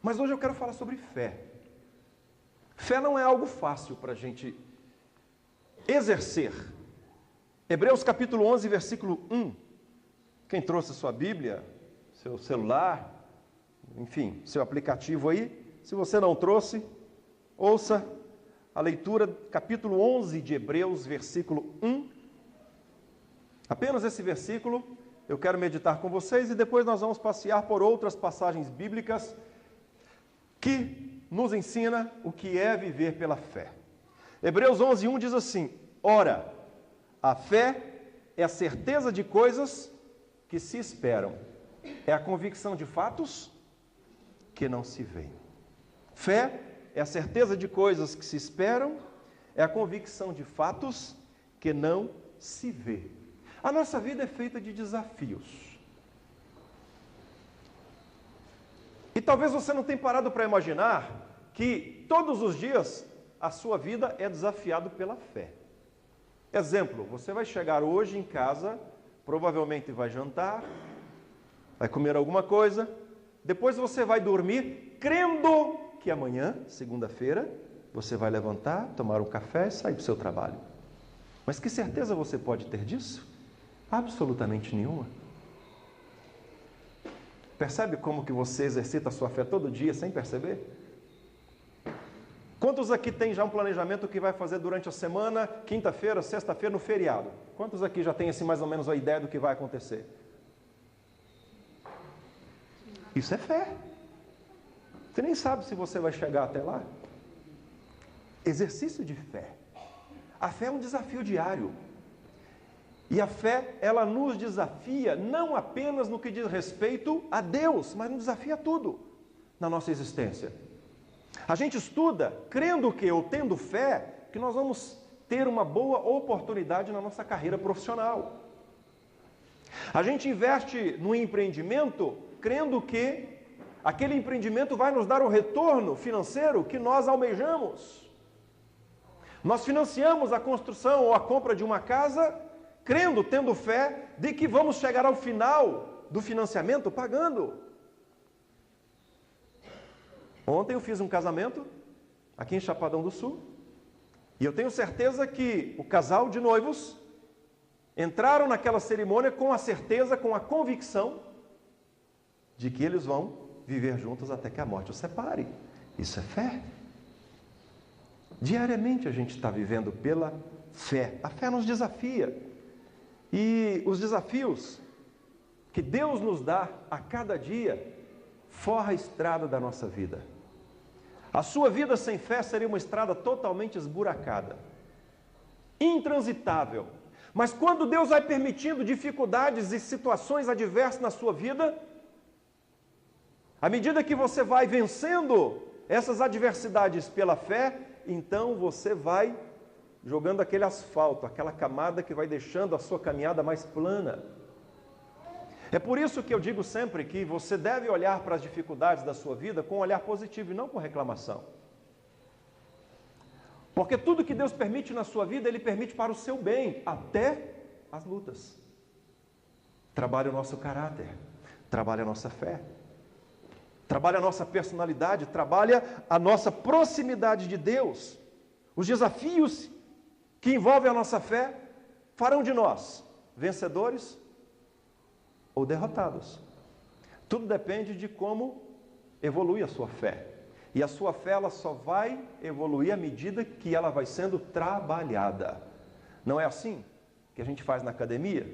Mas hoje eu quero falar sobre fé. Fé não é algo fácil para a gente exercer. Hebreus capítulo 11, versículo 1. Quem trouxe a sua Bíblia, seu celular, enfim, seu aplicativo aí, se você não trouxe, ouça a leitura, capítulo 11 de Hebreus, versículo 1. Apenas esse versículo eu quero meditar com vocês e depois nós vamos passear por outras passagens bíblicas que nos ensina o que é viver pela fé. Hebreus 11, 1 diz assim: ora, a fé é a certeza de coisas que se esperam, é a convicção de fatos que não se veem. Fé é a certeza de coisas que se esperam, é a convicção de fatos que não se vê. A nossa vida é feita de desafios. E talvez você não tenha parado para imaginar que todos os dias a sua vida é desafiado pela fé. Exemplo, você vai chegar hoje em casa, provavelmente vai jantar, vai comer alguma coisa, depois você vai dormir crendo que amanhã, segunda-feira, você vai levantar, tomar um café e sair para o seu trabalho. Mas que certeza você pode ter disso? Absolutamente nenhuma. Percebe como que você exercita a sua fé todo dia sem perceber? Quantos aqui tem já um planejamento que vai fazer durante a semana, quinta-feira, sexta-feira, no feriado? Quantos aqui já tem assim mais ou menos a ideia do que vai acontecer? Isso é fé. Você nem sabe se você vai chegar até lá. Exercício de fé. A fé é um desafio diário. E a fé, ela nos desafia não apenas no que diz respeito a Deus, mas nos desafia a tudo na nossa existência. A gente estuda crendo que, ou tendo fé, que nós vamos ter uma boa oportunidade na nossa carreira profissional. A gente investe no empreendimento crendo que aquele empreendimento vai nos dar o retorno financeiro que nós almejamos. Nós financiamos a construção ou a compra de uma casa crendo, tendo fé, de que vamos chegar ao final do financiamento pagando. Ontem eu fiz um casamento aqui em Chapadão do Sul e eu tenho certeza que o casal de noivos entraram naquela cerimônia com a certeza, com a convicção de que eles vão viver juntos até que a morte os separe. Isso é fé. Diariamente a gente está vivendo pela fé. A fé nos desafia. E os desafios que Deus nos dá a cada dia forra a estrada da nossa vida. A sua vida sem fé seria uma estrada totalmente esburacada, intransitável. Mas quando Deus vai permitindo dificuldades e situações adversas na sua vida, à medida que você vai vencendo essas adversidades pela fé, então você vai jogando aquele asfalto, aquela camada que vai deixando a sua caminhada mais plana. É por isso que eu digo sempre que você deve olhar para as dificuldades da sua vida com um olhar positivo e não com reclamação. Porque tudo que Deus permite na sua vida, Ele permite para o seu bem, até as lutas. Trabalha o nosso caráter, trabalha a nossa fé, trabalha a nossa personalidade, trabalha a nossa proximidade de Deus. Os desafios que envolvem a nossa fé farão de nós vencedores ou derrotados. Tudo depende de como evolui a sua fé. E a sua fé, ela só vai evoluir à medida que ela vai sendo trabalhada. Não é assim que a gente faz na academia?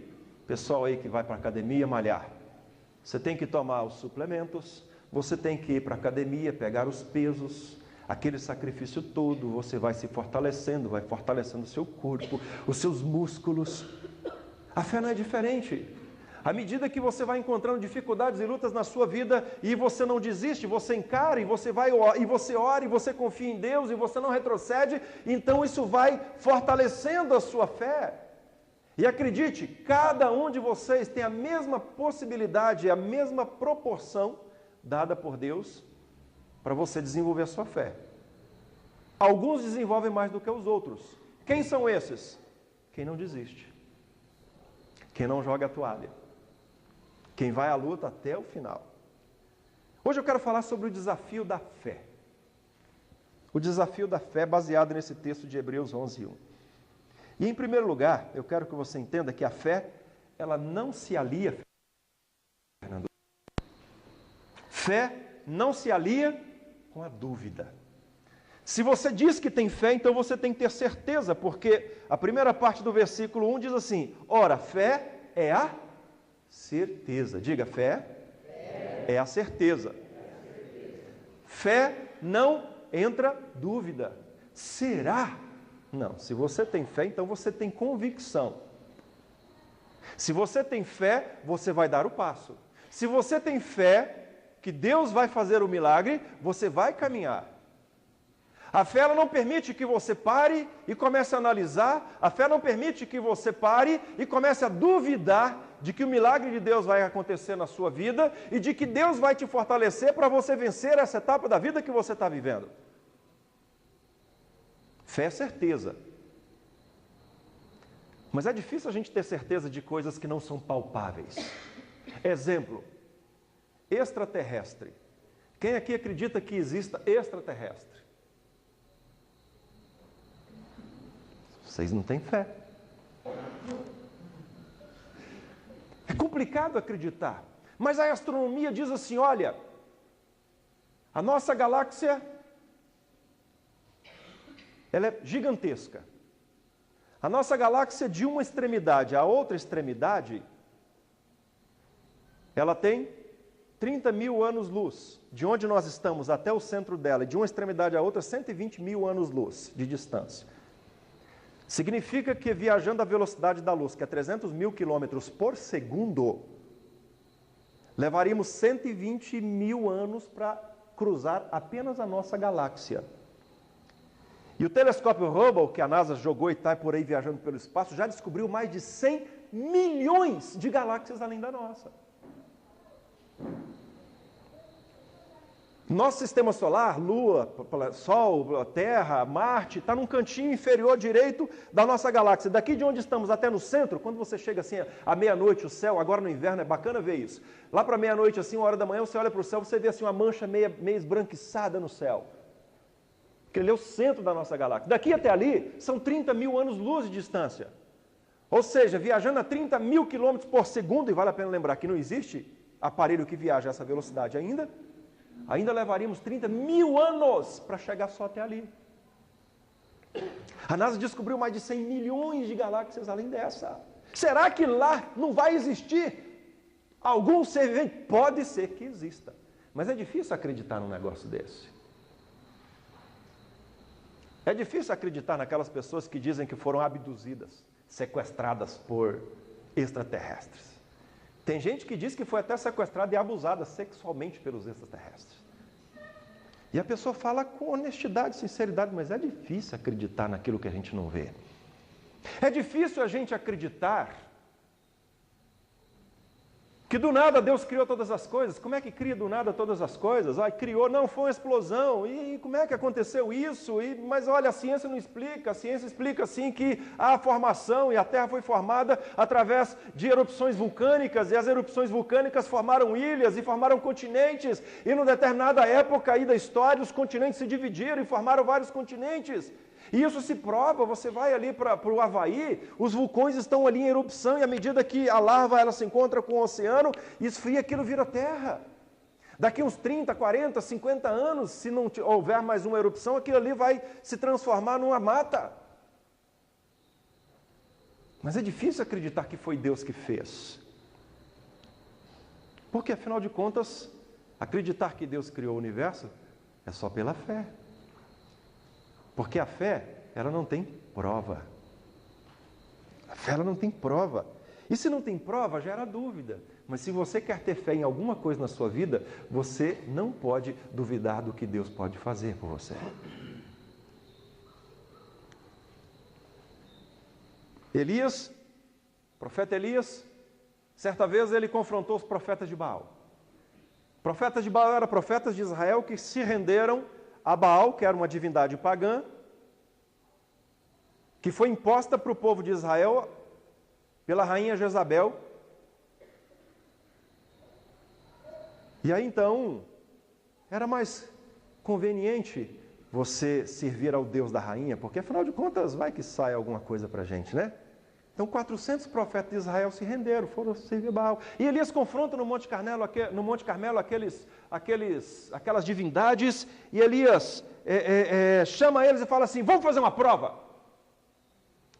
Pessoal aí que vai para a academia malhar. Você tem que tomar os suplementos, você tem que ir para a academia, pegar os pesos, aquele sacrifício todo, você vai se fortalecendo, vai fortalecendo o seu corpo, os seus músculos. A fé não é diferente. À medida que você vai encontrando dificuldades e lutas na sua vida e você não desiste, você encara e você vai e você ora e você confia em Deus e você não retrocede, então isso vai fortalecendo a sua fé. E acredite, cada um de vocês tem a mesma possibilidade, a mesma proporção dada por Deus para você desenvolver a sua fé. Alguns desenvolvem mais do que os outros. Quem são esses? Quem não desiste. Quem não joga a toalha. Quem vai à luta até o final. Hoje eu quero falar sobre o desafio da fé. O desafio da fé baseado nesse texto de Hebreus 11:1. E em primeiro lugar, eu quero que você entenda que a fé, ela não se alia, Fernando. Fé não se alia com a dúvida. Se você diz que tem fé, então você tem que ter certeza, porque a primeira parte do versículo 1 diz assim: ora, fé é a certeza. Diga, fé é a certeza. Fé não entra dúvida. Será? Não. Se você tem fé, então você tem convicção. Se você tem fé, você vai dar o passo. Se você tem fé que Deus vai fazer o milagre, você vai caminhar. A fé ela não permite que você pare e comece a analisar. A fé não permite que você pare e comece a duvidar de que o milagre de Deus vai acontecer na sua vida e de que Deus vai te fortalecer para você vencer essa etapa da vida que você está vivendo. Fé é certeza. Mas é difícil a gente ter certeza de coisas que não são palpáveis. Exemplo, extraterrestre. Quem aqui acredita que exista extraterrestre? Vocês não têm fé. É complicado acreditar. Mas a astronomia diz assim, olha, a nossa galáxia, ela é gigantesca. A nossa galáxia de uma extremidade à outra extremidade, ela tem 30 mil anos-luz. De onde nós estamos até o centro dela, e de uma extremidade à outra, 120 mil anos-luz de distância. Significa que viajando à velocidade da luz, que é 300 mil quilômetros por segundo, levaríamos 120 mil anos para cruzar apenas a nossa galáxia. E o telescópio Hubble, que a NASA jogou e está por aí viajando pelo espaço, já descobriu mais de 100 milhões de galáxias além da nossa. Nosso sistema solar, Lua, Sol, Terra, Marte, está num cantinho inferior direito da nossa galáxia. Daqui de onde estamos até no centro, quando você chega assim à meia-noite, o céu, agora no inverno é bacana ver isso. Lá para meia-noite, assim, 1 hora da manhã, você olha para o céu, você vê assim uma mancha meio esbranquiçada no céu. Porque ele é o centro da nossa galáxia. Daqui até ali, são 30 mil anos-luz de distância. Ou seja, viajando a 30 mil quilômetros por segundo, e vale a pena lembrar que não existe aparelho que viaja a essa velocidade ainda levaríamos 30 mil anos para chegar só até ali. A NASA descobriu mais de 100 milhões de galáxias além dessa. Será que lá não vai existir algum ser vivente? Pode ser que exista, mas é difícil acreditar num negócio desse. É difícil acreditar naquelas pessoas que dizem que foram abduzidas, sequestradas por extraterrestres. Tem gente que diz que foi até sequestrada e abusada sexualmente pelos extraterrestres. E a pessoa fala com honestidade, sinceridade, mas é difícil acreditar naquilo que a gente não vê. É difícil a gente acreditar que do nada Deus criou todas as coisas. Como é que cria do nada todas as coisas? Criou, não, foi uma explosão. E como é que aconteceu isso? Mas olha, a ciência não explica. A ciência explica assim que há a formação e a Terra foi formada através de erupções vulcânicas. E as erupções vulcânicas formaram ilhas e formaram continentes. E numa determinada época aí da história, os continentes se dividiram e formaram vários continentes. E isso se prova, você vai ali para o Havaí, os vulcões estão ali em erupção e à medida que a lava ela se encontra com o oceano, esfria, aquilo vira terra. Daqui uns 30, 40, 50 anos, se não houver mais uma erupção, aquilo ali vai se transformar numa mata. Mas é difícil acreditar que foi Deus que fez. Porque afinal de contas, acreditar que Deus criou o universo é só pela fé. Porque a fé, ela não tem prova. A fé, ela não tem prova. E se não tem prova, gera dúvida. Mas se você quer ter fé em alguma coisa na sua vida, você não pode duvidar do que Deus pode fazer por você. Elias, profeta Elias, certa vez ele confrontou os profetas de Baal. Profetas de Baal eram profetas de Israel que se renderam a Baal, que era uma divindade pagã, que foi imposta para o povo de Israel pela rainha Jezabel. E aí então, Era mais conveniente você servir ao Deus da rainha, porque afinal de contas vai que sai alguma coisa para a gente, né? Então 400 profetas de Israel se renderam, foram servir Baal. E Elias confronta no Monte Carmelo, aquelas divindades, e Elias chama eles e fala assim, vamos fazer uma prova.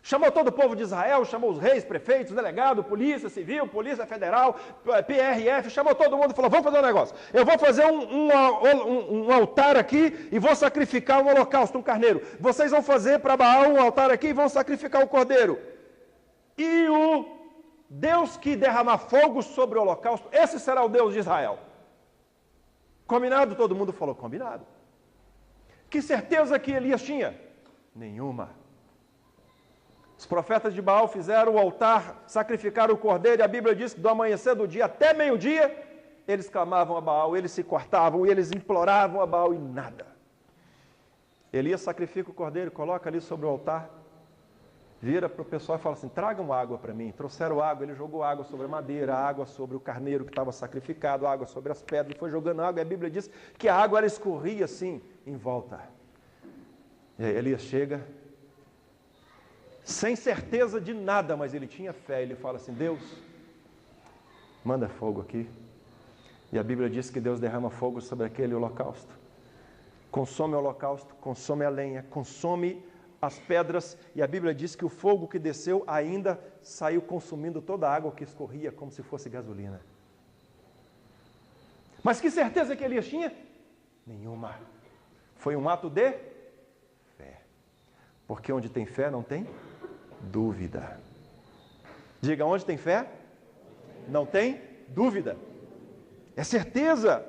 Chamou todo o povo de Israel, chamou os reis, prefeitos, delegado, polícia civil, polícia federal, PRF, chamou todo mundo e falou, vamos fazer um negócio. Eu vou fazer um altar aqui e vou sacrificar um holocausto, um carneiro. Vocês vão fazer para Baal um altar aqui e vão sacrificar o cordeiro. E o Deus que derramar fogo sobre o holocausto, esse será o Deus de Israel. Combinado? Todo mundo falou, combinado. Que certeza que Elias tinha? Nenhuma. Os profetas de Baal fizeram o altar, sacrificaram o cordeiro, e a Bíblia diz que do amanhecer do dia até meio-dia, eles clamavam a Baal, eles se cortavam, eles imploravam a Baal e nada. Elias sacrifica o cordeiro, coloca ali sobre o altar, vira para o pessoal e fala assim, tragam água para mim. Trouxeram água, ele jogou água sobre a madeira, água sobre o carneiro que estava sacrificado, água sobre as pedras, foi jogando água, e a Bíblia diz que a água ela escorria assim, em volta. E aí Elias chega, sem certeza de nada, mas ele tinha fé, ele fala assim, Deus, manda fogo aqui. E a Bíblia diz que Deus derrama fogo sobre aquele holocausto. Consome o holocausto, consome a lenha, consome as pedras, e a Bíblia diz que o fogo que desceu ainda saiu consumindo toda a água que escorria como se fosse gasolina. Mas que certeza que Elias tinha? Nenhuma. Foi um ato de fé. Porque onde tem fé não tem dúvida. Diga, onde tem fé? Não tem dúvida. É certeza.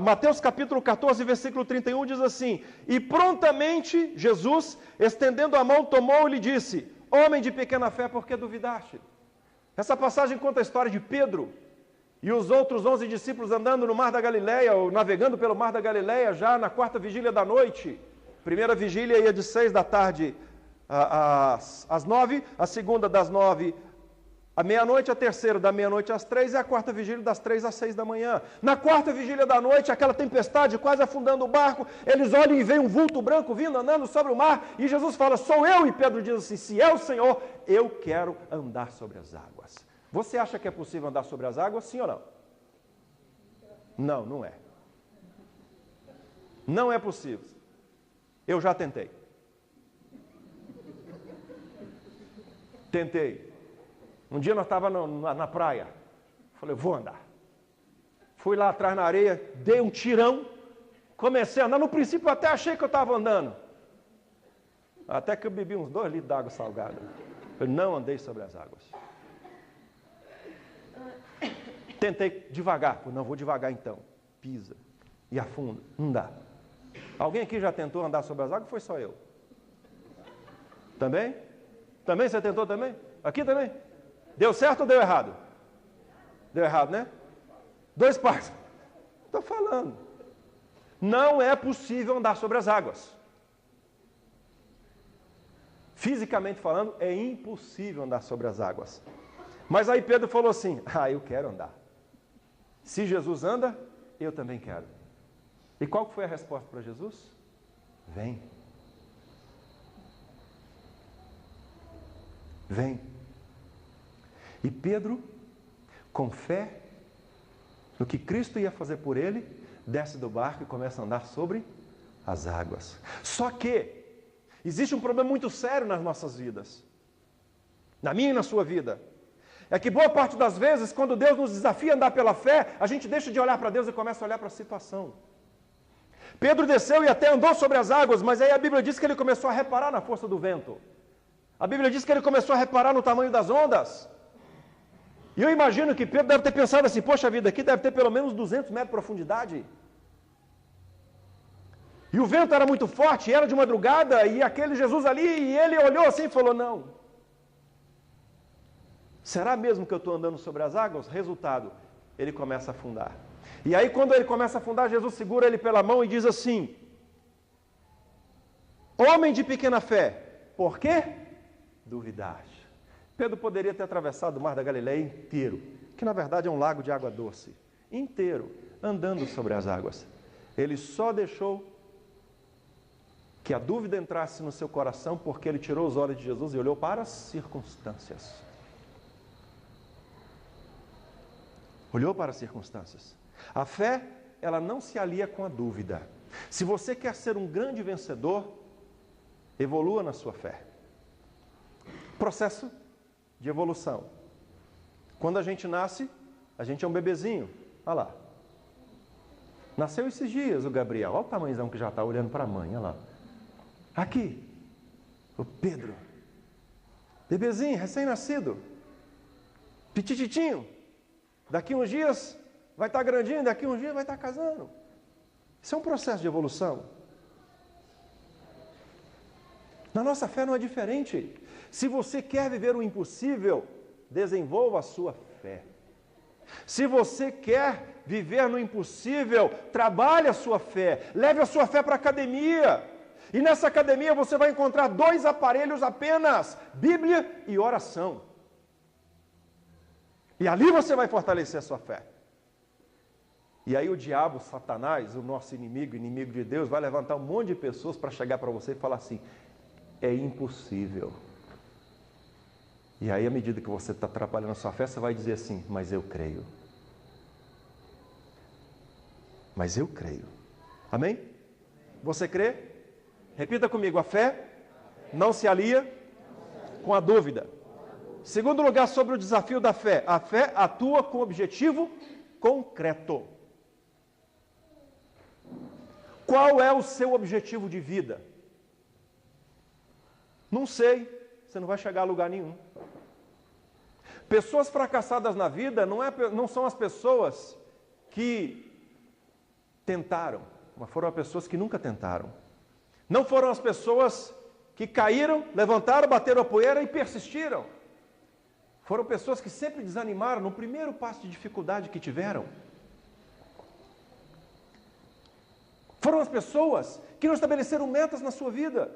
Mateus capítulo 14, versículo 31 diz assim, e prontamente Jesus, estendendo a mão, tomou e lhe disse, homem de pequena fé, por que duvidaste? Essa passagem conta a história de Pedro e os outros 11 discípulos andando no mar da Galileia, ou navegando pelo mar da Galileia, já na quarta vigília da noite. Primeira vigília ia de 6 da tarde às 9, a segunda das 9 à meia-noite, a terceira da meia-noite às 3 e a quarta vigília das 3 às 6 da manhã. Na quarta vigília da noite, aquela tempestade quase afundando o barco, eles olham e veem um vulto branco vindo, andando sobre o mar, e Jesus fala, sou eu, e Pedro diz assim, se é o Senhor, eu quero andar sobre as águas. Você acha que é possível andar sobre as águas, sim ou não? Não, não é. Não é possível. Eu já tentei. Tentei. Um dia nós estávamos na praia. Falei, vou andar. Fui lá atrás na areia, dei um tirão, comecei a andar. No princípio eu até achei que eu estava andando. Até que eu bebi uns 2 litros d'água salgada. Eu não andei sobre as águas. Tentei devagar. Não, vou devagar então. Pisa e afunda. Não dá. Alguém aqui já tentou andar sobre as águas? Ou foi só eu? Também? Também? Você tentou também? Aqui também? Deu certo ou deu errado? Deu errado, né? 2 partes. Estou falando. Não é possível andar sobre as águas. Fisicamente falando, é impossível andar sobre as águas. Mas aí Pedro falou assim, eu quero andar. Se Jesus anda, eu também quero. E qual foi a resposta para Jesus? Vem. Vem. E Pedro, com fé no que Cristo ia fazer por ele, desce do barco e começa a andar sobre as águas. Só que existe um problema muito sério nas nossas vidas, na minha e na sua vida. É que boa parte das vezes, quando Deus nos desafia a andar pela fé, a gente deixa de olhar para Deus e começa a olhar para a situação. Pedro desceu e até andou sobre as águas, mas aí a Bíblia diz que ele começou a reparar na força do vento. A Bíblia diz que ele começou a reparar no tamanho das ondas. E eu imagino que Pedro deve ter pensado assim, poxa vida, aqui deve ter pelo menos 200 metros de profundidade. E o vento era muito forte, era de madrugada, e aquele Jesus ali, e ele olhou assim e falou, não. Será mesmo que eu estou andando sobre as águas? Resultado, ele começa a afundar. E aí quando ele começa a afundar, Jesus segura ele pela mão e diz assim, homem de pequena fé, por quê? Duvidaste. Pedro poderia ter atravessado o mar da Galileia inteiro, que na verdade é um lago de água doce, inteiro, andando sobre as águas. Ele só deixou que a dúvida entrasse no seu coração porque ele tirou os olhos de Jesus e olhou para as circunstâncias. Olhou para as circunstâncias. A fé, ela não se alia com a dúvida. Se você quer ser um grande vencedor, evolua na sua fé. Processo de evolução. Quando a gente nasce, a gente é um bebezinho. Olha lá. Nasceu esses dias o Gabriel. Olha o tamanhozão que já está olhando para a mãe. Olha lá. Aqui. O Pedro. Bebezinho, recém-nascido. Pitititinho. Daqui uns dias vai estar grandinho, daqui uns dias vai estar casando. Isso é um processo de evolução. Na nossa fé não é diferente. Se você quer viver o impossível, desenvolva a sua fé. Se você quer viver no impossível, trabalhe a sua fé. Leve a sua fé para a academia. E nessa academia você vai encontrar 2 aparelhos apenas: Bíblia e oração. E ali você vai fortalecer a sua fé. E aí o diabo, Satanás, o nosso inimigo, inimigo de Deus, vai levantar um monte de pessoas para chegar para você e falar assim: é impossível. E aí, à medida que você está trabalhando a sua fé, você vai dizer assim: mas eu creio. Mas eu creio. Amém? Você crê? Repita comigo: a fé não se alia com a dúvida. Segundo lugar, sobre o desafio da fé. A fé atua com objetivo concreto. Qual é o seu objetivo de vida? Não sei. Você não vai chegar a lugar nenhum. Pessoas fracassadas na vida não são as pessoas que tentaram, mas foram as pessoas que nunca tentaram. Não foram as pessoas que caíram, levantaram, bateram a poeira e persistiram. Foram pessoas que sempre desanimaram no primeiro passo de dificuldade que tiveram. Foram as pessoas que não estabeleceram metas na sua vida.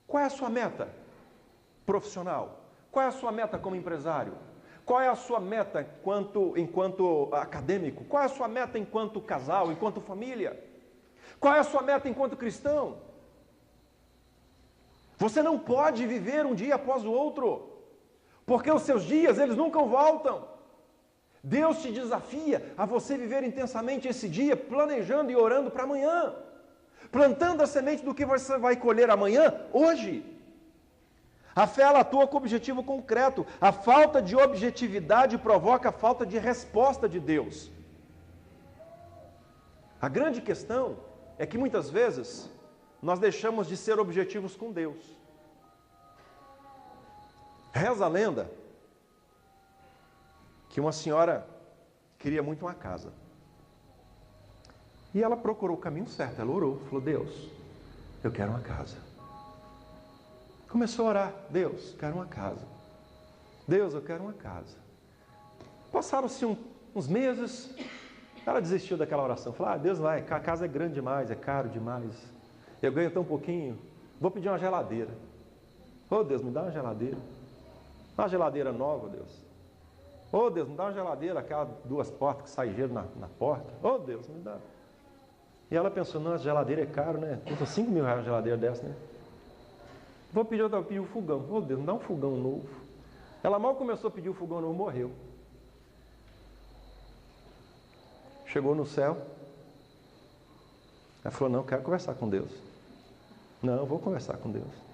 Qual é a sua meta profissional? Qual é a sua meta como empresário? Qual é a sua meta enquanto acadêmico? Qual é a sua meta enquanto casal, enquanto família? Qual é a sua meta enquanto cristão? Você não pode viver um dia após o outro, porque os seus dias, eles nunca voltam. Deus te desafia a você viver intensamente esse dia, planejando e orando para amanhã, plantando a semente do que você vai colher amanhã, hoje. A fé, ela atua com objetivo concreto. A falta de objetividade provoca a falta de resposta de Deus. A grande questão é que muitas vezes nós deixamos de ser objetivos com Deus. Reza a lenda que uma senhora queria muito uma casa. E ela procurou o caminho certo, ela orou, falou: Deus, eu quero uma casa. Começou a orar: Deus, quero uma casa. Deus, eu quero uma casa. Passaram-se uns meses, ela desistiu daquela oração. Falou: Deus, vai, a casa é grande demais, é caro demais. Eu ganho tão pouquinho, vou pedir uma geladeira. Oh Deus, me dá uma geladeira. Uma geladeira nova, Deus. Oh Deus, me dá uma geladeira, aquelas 2 portas que sai gelo na porta. Oh Deus, me dá. E ela pensou: nossa, geladeira é caro, né? Custa 5 mil reais uma geladeira dessa, né? Vou pedir um fogão. Oh Deus, me dá um fogão novo. Ela mal começou a pedir o fogão novo, morreu. Chegou no céu. Ela falou: não, quero conversar com Deus. Não, vou conversar com Deus.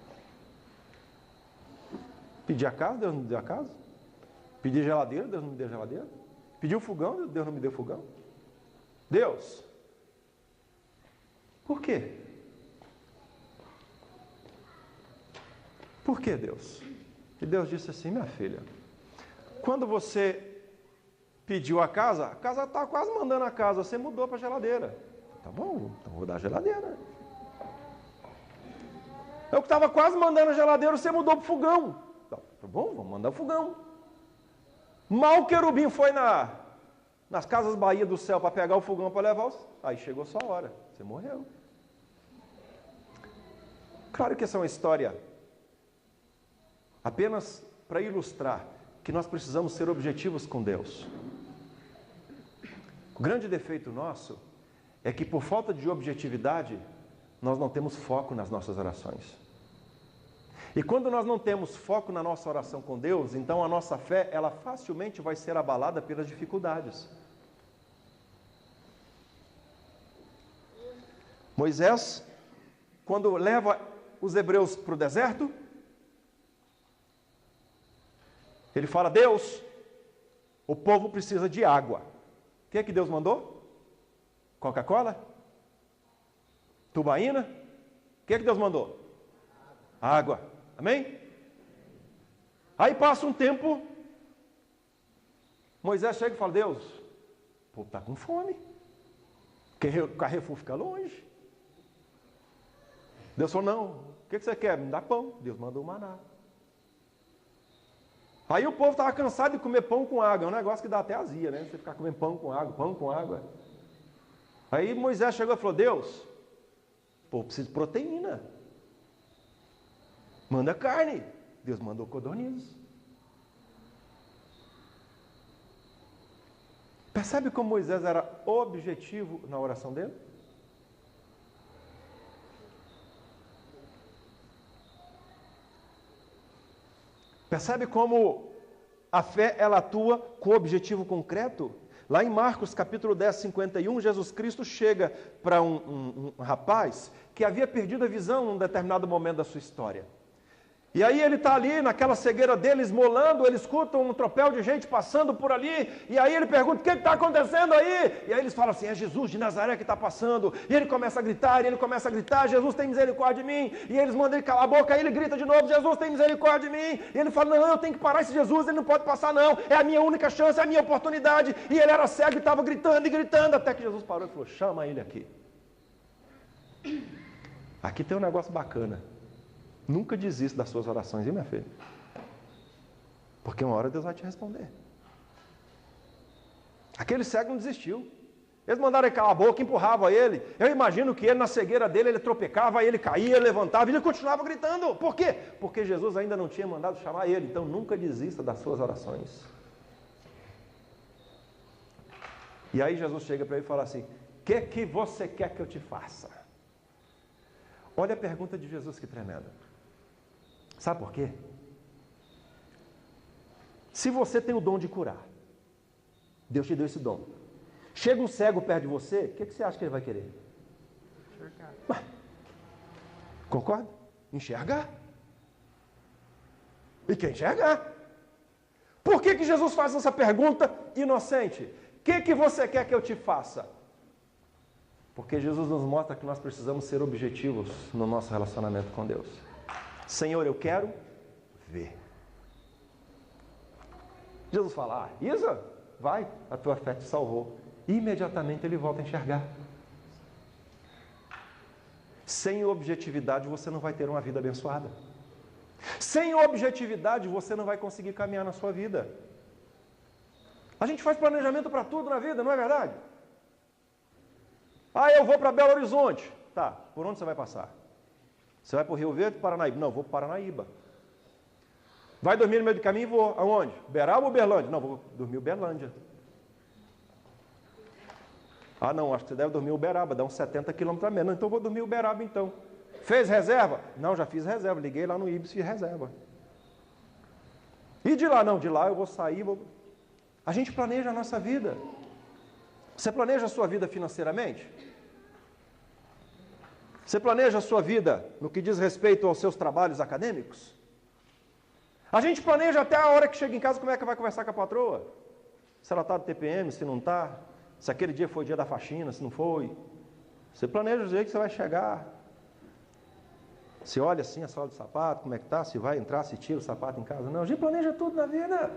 Pedi a casa, Deus não me deu a casa. Pedi geladeira, Deus não me deu geladeira. Pedi o fogão, Deus não me deu fogão. Deus, por quê? Por que, Deus? E Deus disse assim: minha filha, quando você pediu a casa está quase mandando a casa, você mudou para a geladeira. Tá bom, então vou dar a geladeira. Eu que estava quase mandando a geladeira, você mudou para o fogão. Tá bom, vamos mandar o fogão. Mal o querubim foi nas casas Bahia do céu para pegar o fogão para levar aí chegou a sua hora, você morreu. Claro que essa é uma história apenas para ilustrar que nós precisamos ser objetivos com Deus. O grande defeito nosso é que por falta de objetividade, nós não temos foco nas nossas orações. E quando nós não temos foco na nossa oração com Deus, então a nossa fé, ela facilmente vai ser abalada pelas dificuldades. Moisés, quando leva os hebreus para o deserto, ele fala: Deus, o povo precisa de água. O que é que Deus mandou? Coca-Cola? Tubaína? O que é que Deus mandou? Água. Amém? Aí passa um tempo, Moisés chega e fala: Deus, o povo está com fome. O Carrefour fica longe. Deus falou: não, o que você quer? Me dá pão. Deus mandou maná. Aí o povo estava cansado de comer pão com água. É um negócio que dá até azia, né? Você ficar comendo pão com água. Aí Moisés chegou e falou: Deus, o povo precisa de proteína. Manda carne. Deus mandou codornizes. Percebe como Moisés era objetivo na oração dele? Percebe como a fé, ela atua com objetivo concreto? Lá em Marcos capítulo 10, 51, Jesus Cristo chega para um rapaz que havia perdido a visão em um determinado momento da sua história. E aí ele está ali, naquela cegueira dele, esmolando, ele escuta um tropel de gente passando por ali, e aí ele pergunta: o que está acontecendo aí? E aí eles falam assim: é Jesus de Nazaré que está passando. E ele começa a gritar, Jesus tem misericórdia de mim. E eles mandam ele calar a boca, aí ele grita de novo: Jesus tem misericórdia de mim. E ele fala: não, eu tenho que parar esse Jesus, ele não pode passar não, é a minha única chance, é a minha oportunidade. E ele era cego e estava gritando e gritando, até que Jesus parou e falou: chama ele aqui. Aqui tem um negócio bacana. Nunca desista das suas orações, hein, minha filha? Porque uma hora Deus vai te responder. Aquele cego não desistiu. Eles mandaram ele calar a boca, empurravam ele. Eu imagino que ele, na cegueira dele, ele tropecava, aí ele caía, ele levantava e ele continuava gritando. Por quê? Porque Jesus ainda não tinha mandado chamar ele. Então nunca desista das suas orações. E aí Jesus chega para ele e fala assim: o que você quer que eu te faça? Olha a pergunta de Jesus, que tremenda. Sabe por quê? Se você tem o dom de curar, Deus te deu esse dom. Chega um cego perto de você, o que você acha que ele vai querer? Enxergar. Concorda? Enxergar. E quer enxergar? Por que Jesus faz essa pergunta inocente? O que você quer que eu te faça? Porque Jesus nos mostra que nós precisamos ser objetivos no nosso relacionamento com Deus. Senhor, eu quero ver. Jesus fala: Isa, vai, a tua fé te salvou. E imediatamente ele volta a enxergar. Sem objetividade você não vai ter uma vida abençoada. Sem objetividade você não vai conseguir caminhar na sua vida. A gente faz planejamento para tudo na vida, não é verdade? Eu vou para Belo Horizonte. Tá, por onde você vai passar? Você vai para o Rio Verde, Paranaíba? Não, vou para Paranaíba. Vai dormir no meio do caminho? Vou. Aonde? Uberaba ou Uberlândia? Não, vou dormir em Uberlândia. Não, acho que você deve dormir em Uberaba, dá uns 70 quilômetros a menos. Não, então vou dormir em Uberaba então. Fez reserva? Não, já fiz reserva. Liguei lá no Ibis e fiz reserva. E de lá? Não, de lá eu vou sair. A gente planeja a nossa vida. Você planeja a sua vida financeiramente? Você planeja a sua vida no que diz respeito aos seus trabalhos acadêmicos? A gente planeja até a hora que chega em casa como é que vai conversar com a patroa. Se ela está do TPM, se não está. Se aquele dia foi o dia da faxina, se não foi. Você planeja o jeito que você vai chegar. Você olha assim a sola do sapato, como é que está, se vai entrar, se tira o sapato em casa. Não, a gente planeja tudo na vida.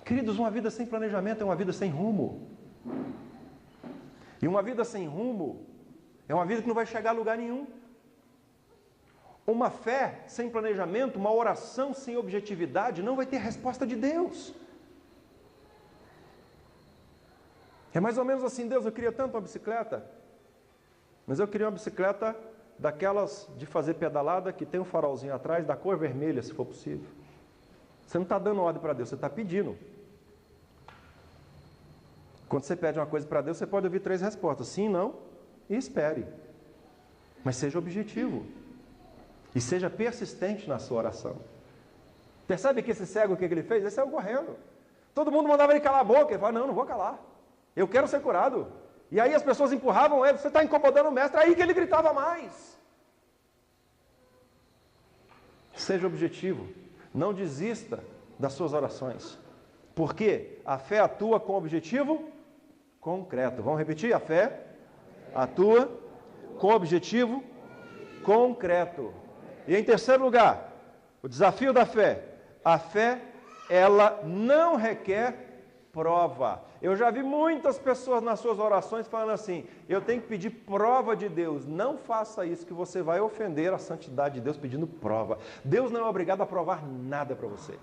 Queridos, uma vida sem planejamento é uma vida sem rumo. E uma vida sem rumo é uma vida que não vai chegar a lugar nenhum. Uma fé sem planejamento, uma oração sem objetividade não vai ter resposta de Deus. É mais ou menos assim: Deus, eu queria tanto uma bicicleta, mas eu queria uma bicicleta daquelas de fazer pedalada que tem um farolzinho atrás, da cor vermelha, se for possível. Você não está dando ordem para Deus, você está pedindo. Quando você pede uma coisa para Deus, você pode ouvir 3 respostas: sim, não e espere. Mas seja objetivo. E seja persistente na sua oração. Percebe que esse cego, o que ele fez? Ele saiu correndo. Todo mundo mandava ele calar a boca. Ele falava: não vou calar. Eu quero ser curado. E aí as pessoas empurravam ele: você está incomodando o mestre. Aí que ele gritava mais. Seja objetivo. Não desista das suas orações. Porque a fé atua com objetivo concreto. Vamos repetir? A fé atua com objetivo concreto. E em terceiro lugar, o desafio da fé. A fé, ela não requer prova. Eu já vi muitas pessoas nas suas orações falando assim: eu tenho que pedir prova de Deus. Não faça isso, que você vai ofender a santidade de Deus pedindo prova. Deus não é obrigado a provar nada para você.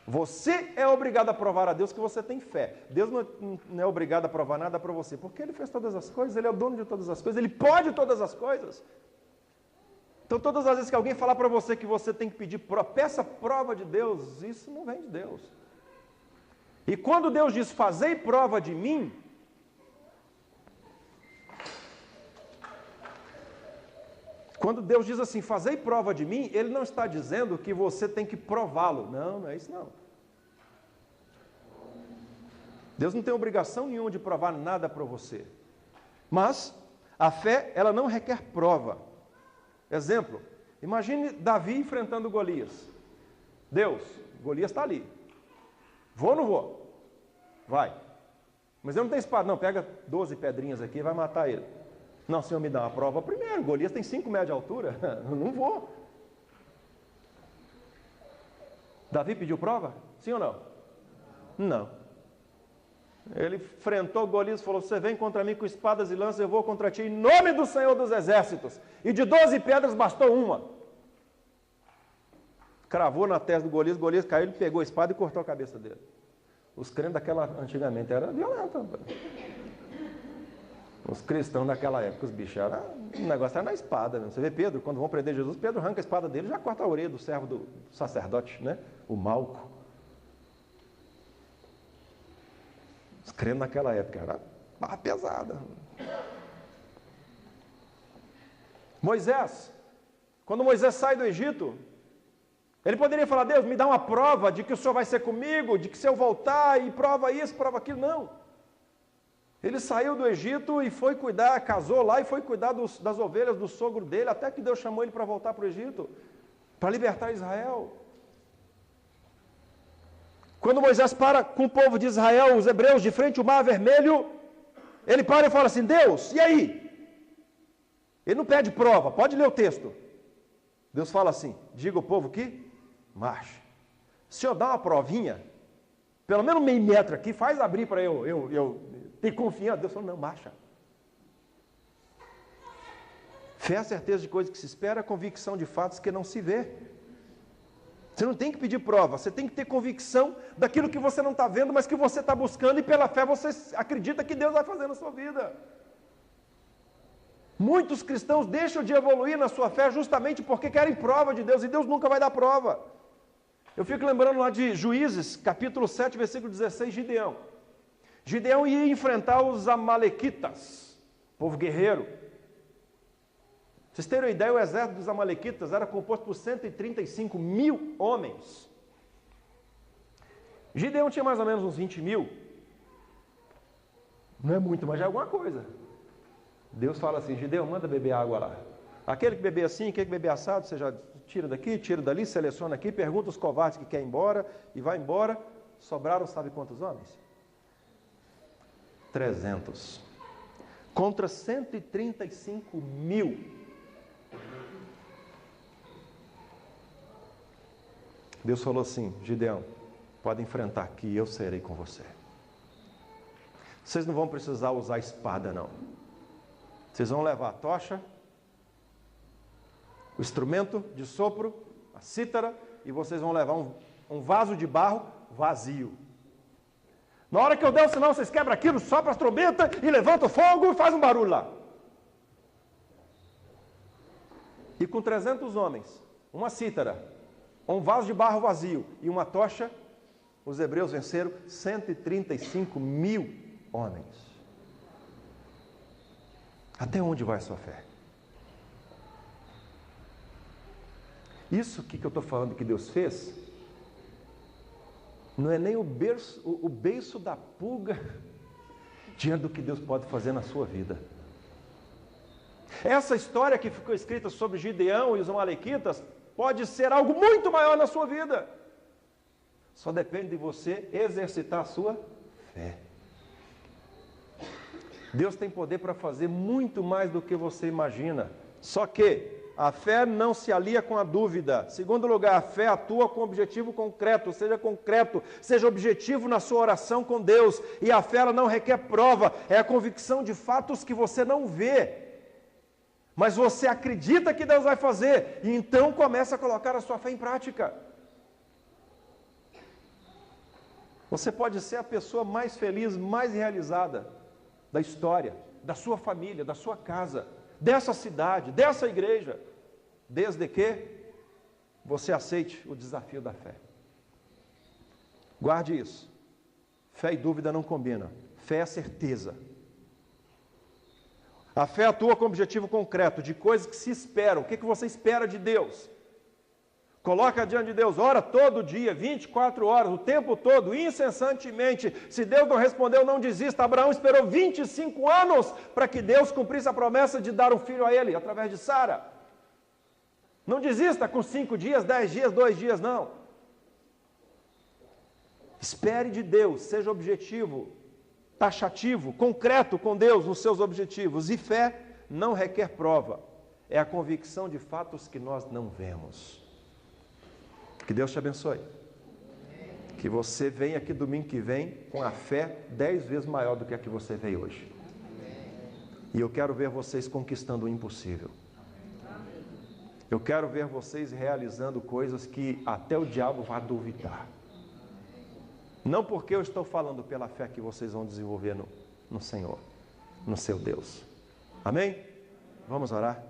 Você é obrigado a provar a Deus que você tem fé. Deus não é obrigado a provar nada para você, porque Ele fez todas as coisas, Ele é o dono de todas as coisas, Ele pode todas as coisas. Então, todas as vezes que alguém falar para você que você tem que pedir prova, peça prova de Deus, isso não vem de Deus. E quando Deus diz: fazei prova de mim, quando Deus diz assim: fazei prova de mim, Ele não está dizendo que você tem que prová-lo. Não, não é isso não. Deus não tem obrigação nenhuma de provar nada para você. Mas a fé, ela não requer prova. Exemplo, imagine Davi enfrentando Golias. Deus, Golias está ali. Vou ou não vou? Vai. Mas eu não tenho espada. Não, pega 12 pedrinhas aqui e vai matar ele. Não, Senhor, me dá uma prova primeiro. Golias tem 5 metros de altura. Não vou. Davi pediu prova? Sim ou não? Não. Ele enfrentou Golias e falou: você vem contra mim com espadas e lanças, eu vou contra ti em nome do Senhor dos Exércitos. E de 12 pedras bastou uma. Cravou na testa do Golias, Golias caiu, ele pegou a espada e cortou a cabeça dele. Os crentes daquela antigamente eram violentos. Os cristãos daquela época, os bichos, o negócio era na espada mesmo. Você vê Pedro, quando vão prender Jesus, Pedro arranca a espada dele e já corta a orelha do servo do sacerdote, né? O Malco. Os crentes naquela época era barra pesada. Moisés, quando Moisés sai do Egito, ele poderia falar: Deus, me dá uma prova de que o Senhor vai ser comigo, de que se eu voltar e prova isso, prova aquilo. Não. Ele saiu do Egito e foi cuidar, casou lá e foi cuidar das ovelhas do sogro dele, até que Deus chamou ele para voltar para o Egito, para libertar Israel. Quando Moisés para com o povo de Israel, os hebreus, de frente ao Mar Vermelho, ele para e fala assim: Deus, e aí? Ele não pede prova, pode ler o texto. Deus fala assim: diga ao povo que marche. O Senhor dá uma provinha, pelo menos meio metro aqui, faz abrir para eu ter confiança. Deus falou: não, marcha. Fé é a certeza de coisas que se espera, convicção de fatos que não se vê. Você não tem que pedir prova, você tem que ter convicção daquilo que você não está vendo, mas que você está buscando, e pela fé você acredita que Deus vai fazer na sua vida. Muitos cristãos deixam de evoluir na sua fé justamente porque querem prova de Deus, e Deus nunca vai dar prova. Eu fico lembrando lá de Juízes, capítulo 7, versículo 16, Gideão. Gideão ia enfrentar os amalequitas, povo guerreiro. Vocês terem uma ideia, o exército dos amalequitas era composto por 135 mil homens. Gideão tinha mais ou menos uns 20 mil. Não é muito, mas já é alguma coisa. Deus fala assim: Gideão, manda beber água lá. Aquele que beber assim, aquele que beber assado, você já tira daqui, tira dali, seleciona aqui, pergunta os covardes que querem ir embora, e vai embora. Sobraram sabe quantos homens? 300. Contra 135 mil. Deus falou assim: Gideão, pode enfrentar aqui, eu serei com você. Vocês não vão precisar usar espada, não. Vocês vão levar a tocha, o instrumento de sopro, a cítara, e vocês vão levar um vaso de barro vazio. Na hora que eu der o sinal, vocês quebram aquilo, sopram as trombetas e levantam o fogo e faz um barulho lá. E com 300 homens, uma cítara, um vaso de barro vazio e uma tocha, Os hebreus venceram 135 mil homens. Até onde vai a sua fé? Isso que eu estou falando que Deus fez, não é nem o beiço da pulga diante do que Deus pode fazer na sua vida. Essa história que ficou escrita sobre Gideão e os amalequitas pode ser algo muito maior na sua vida. Só depende de você exercitar a sua fé. Deus tem poder para fazer muito mais do que você imagina. Só que a fé não se alia com a dúvida. Segundo lugar, a fé atua com objetivo concreto, seja objetivo na sua oração com Deus. E a fé ela não requer prova, é a convicção de fatos que você não vê. Mas você acredita que Deus vai fazer, e então começa a colocar a sua fé em prática. Você pode ser a pessoa mais feliz, mais realizada da história, da sua família, da sua casa, dessa cidade, dessa igreja, desde que você aceite o desafio da fé. Guarde isso. Fé e dúvida não combinam. Fé é certeza. A fé atua com objetivo concreto, de coisas que se esperam. O que você espera de Deus? Coloca diante de Deus, ora todo dia, 24 horas, o tempo todo, incessantemente. Se Deus não respondeu, não desista. Abraão esperou 25 anos para que Deus cumprisse a promessa de dar um filho a ele, através de Sara. Não desista com 5 dias, 10 dias, 2 dias, não. Espere de Deus, seja objetivo, taxativo, concreto com Deus nos seus objetivos. E fé não requer prova, é a convicção de fatos que nós não vemos. Que Deus te abençoe. Que você venha aqui domingo que vem com a fé 10 vezes maior do que a que você veio hoje. E eu quero ver vocês conquistando o impossível. Eu quero ver vocês realizando coisas que até o diabo vai duvidar. Não porque eu estou falando, pela fé que vocês vão desenvolver no Senhor, no seu Deus. Amém? Vamos orar?